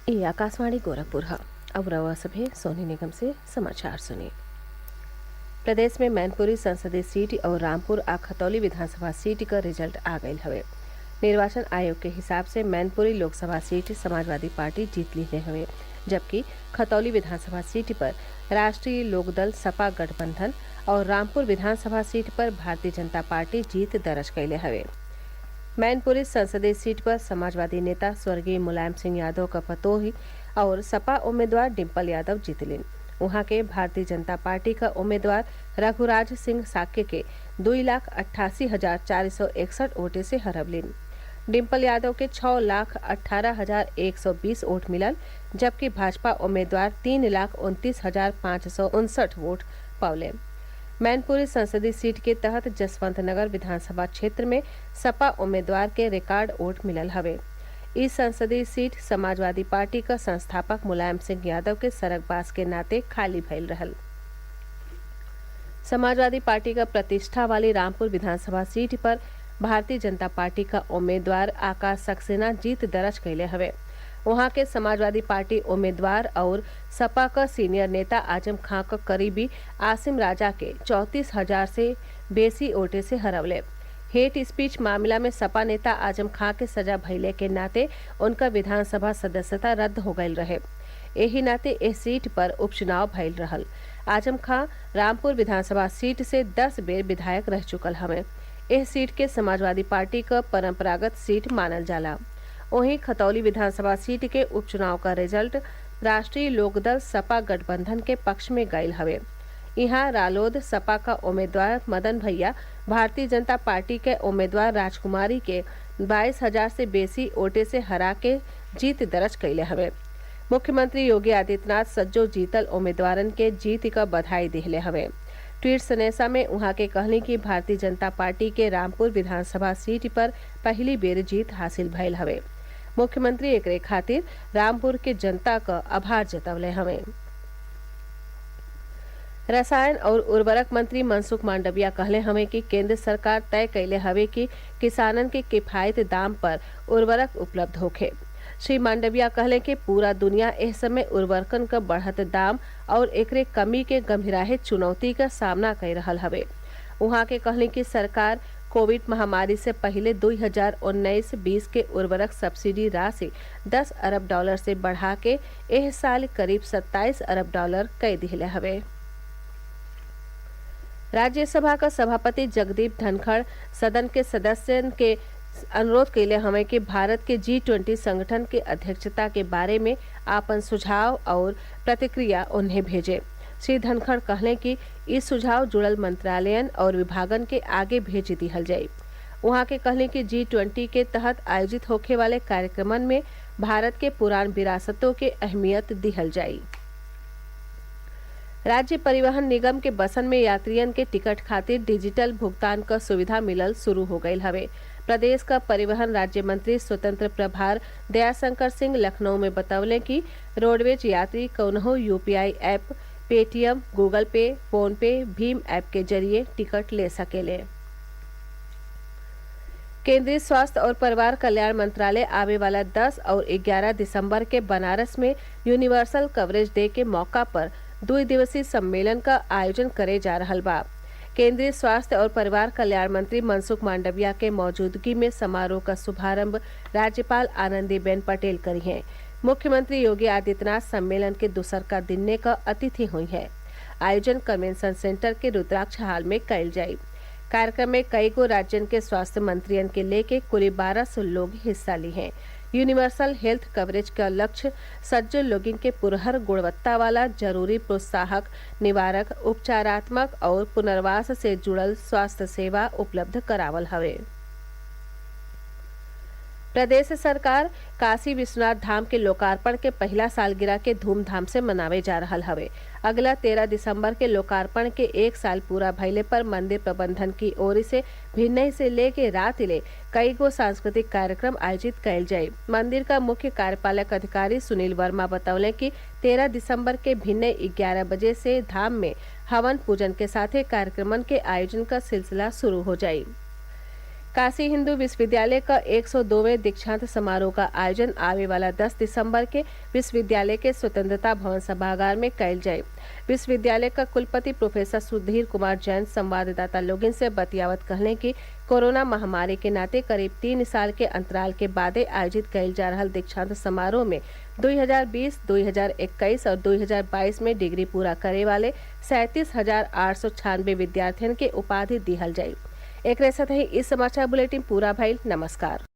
ये आकाशवाणी गोरखपुर है। अब रवा सभे सोनी निगम से समाचार सुनिए। प्रदेश में मैनपुरी संसदीय सीट और रामपुर आ खतौली विधानसभा सीट का रिजल्ट आ गयल हवे। निर्वाचन आयोग के हिसाब से मैनपुरी लोकसभा सीट समाजवादी पार्टी जीत ली हवे, जबकि खतौली विधानसभा सीट पर राष्ट्रीय लोकदल सपा गठबंधन और रामपुर विधानसभा सीट पर भारतीय जनता पार्टी जीत दर्ज कैले हवे। मैनपुरी संसदीय सीट पर समाजवादी नेता स्वर्गीय मुलायम सिंह यादव का पतोही और सपा उम्मीदवार डिम्पल यादव जीतलिन। वहां के भारतीय जनता पार्टी का उम्मीदवार रघुराज सिंह साक्य के 2,88,461 वोटे से हरवलिन। डिम्पल यादव के 6,18,120 वोट मिलल, जबकि भाजपा उम्मीदवार 3,29,559 वोट पौले। मैनपुरी संसदीय सीट के तहत जसवंत नगर विधानसभा क्षेत्र में सपा उम्मीदवार के रिकॉर्ड वोट मिलल हवे। इस संसदीय सीट समाजवादी पार्टी का संस्थापक मुलायम सिंह यादव के सरगबाज के नाते खाली भइल रहल। समाजवादी पार्टी का प्रतिष्ठा वाली रामपुर विधानसभा सीट पर भारतीय जनता पार्टी का उम्मीदवार आकाश सक्सेना जीत दर्ज कैले हवे। वहां के समाजवादी पार्टी उम्मीदवार और सपा का सीनियर नेता आजम खां का करीबी आसिम राजा के 34,000 से बेसी वोटे से हरवले। हेट स्पीच मामला में सपा नेता आजम खां के सजा भइले के नाते उनका विधानसभा सदस्यता रद्द हो गयल रहे। यही नाते इस सीट पर उपचुनाव भइल रहल। आजम खां रामपुर विधानसभा सीट से 10 बेर विधायक रह चुकल हवे। इस सीट के समाजवादी पार्टी का परंपरागत सीट मानल जाला। वहीं खतौली विधानसभा सीट के उपचुनाव का रिजल्ट राष्ट्रीय लोकदल सपा गठबंधन के पक्ष में गयल हवे। यहाँ रालोद सपा का उम्मीदवार मदन भैया भारतीय जनता पार्टी के उम्मीदवार राजकुमारी के 22,000 से बेसी वोटे से हरा के जीत दर्ज कैले हवे। मुख्यमंत्री योगी आदित्यनाथ सज्जो जीतल उम्मीदवारन के जीत का बधाई दिहले हवे। ट्वीट संदेशा में उहाँ के कहनी कि भारतीय जनता पार्टी के रामपुर विधानसभा सीट पर पहली बेर जीत हासिल भयल हवे। मुख्यमंत्री एकरे खातिर रामपुर के जनता का आभार जतवले हवे। रसायन और उर्वरक मंत्री मनसुख मांडविया कहले हवे कि केंद्र सरकार तय कैले हवे कि किसानन के किफायत दाम पर उर्वरक उपलब्ध होखे। श्री मांडविया कहले कि पूरा दुनिया इस समय उर्वरकन का बढ़त दाम और एकरे कमी के गंभीराहे चुनौती का सामना कर रहल हवे। उहाँ के कहले कि सरकार कोविड महामारी से पहले 2019-20 के उर्वरक सब्सिडी राशि $10 अरब से बढ़ा के इस साल करीब $27 अरब कर दिले हवे। राज्यसभा का सभापति जगदीप धनखड़ सदन के सदस्यन के अनुरोध कैले हवे कि भारत के G20 संगठन के अध्यक्षता के बारे में आपन सुझाव और प्रतिक्रिया उन्हें भेजे। श्री धनखड़ कहले कि इस सुझाव जुड़ल मंत्रालयन और विभागन के आगे भेज दिहल जाये। वहाँ के कहले कि G20 के तहत आयोजित होखे वाले कार्यक्रमन में भारत के पुरान विरासतों के अहमियत दिहल जाये। राज्य परिवहन निगम के बसन में यात्रियन के टिकट खातिर डिजिटल भुगतान का सुविधा मिलल शुरू हो गयल हवे। प्रदेश का परिवहन राज्य मंत्री स्वतंत्र प्रभार दयाशंकर सिंह लखनऊ में बतौले कि रोडवेज यात्री कौनहो UPI ऐप, पेटीएम, गूगल पे, फोन पे, भीम ऐप के जरिए टिकट ले सकेले। केंद्रीय स्वास्थ्य और परिवार कल्याण मंत्रालय आवे वाला 10 और 11 दिसंबर के बनारस में यूनिवर्सल कवरेज डे के मौका पर 2 दिवसीय सम्मेलन का आयोजन करे जा रहल बा। केंद्रीय स्वास्थ्य और परिवार कल्याण मंत्री मनसुख मांडविया के मौजूदगी में समारोह का शुभारंभ राज्यपाल आनंदीबेन पटेल करी हैं। मुख्यमंत्री योगी आदित्यनाथ सम्मेलन के दूसरका दिन का अतिथि हुई है। आयोजन कन्वेंशन सेंटर के रुद्राक्ष हॉल में कयल जाये। कार्यक्रम में कई गो राज्यन के स्वास्थ्य मंत्रियन के लेके कुल 1200 लोग हिस्सा ली हैं। यूनिवर्सल हेल्थ कवरेज का लक्ष्य सज्जन लोगों के पुरहर गुणवत्ता वाला जरूरी प्रोत्साहक, निवारक, उपचारात्मक और पुनर्वास से जुड़ल स्वास्थ्य सेवा उपलब्ध करावल हवे। प्रदेश सरकार काशी विश्वनाथ धाम के लोकार्पण के पहला सालगिरह के धूमधाम से मनावे जा रहल हवे। अगला 13 दिसंबर के लोकार्पण के 1 साल पूरा भइले पर मंदिर प्रबंधन की ओर से भिन्नई से लेके रात ले कई गो सांस्कृतिक कार्यक्रम आयोजित कैल जाये। मंदिर का मुख्य कार्यपालक अधिकारी सुनील वर्मा बतौले कि 13 दिसंबर के भिन्नई 11 बजे से धाम में हवन पूजन के साथ कार्यक्रमन के आयोजन का सिलसिला शुरू हो जाये। काशी हिंदू विश्वविद्यालय का 102वें दीक्षांत समारोह का आयोजन आवे वाला 10 दिसंबर के विश्वविद्यालय के स्वतंत्रता भवन सभागार में कइल जाये। विश्वविद्यालय का कुलपति प्रोफेसर सुधीर कुमार जैन संवाददाता लोगन से बतियावत कहले कि कोरोना महामारी के नाते करीब 3 साल के अंतराल के बादे आयोजित कइल जा रहल दीक्षांत समारोह में 2020, 2021 और 2022 में डिग्री पूरा करे वाले 37,896 विद्यार्थियों के उपाधि दिहल जायी। एकरे साथ ही इस समाचार बुलेटिन पूरा भइल। नमस्कार।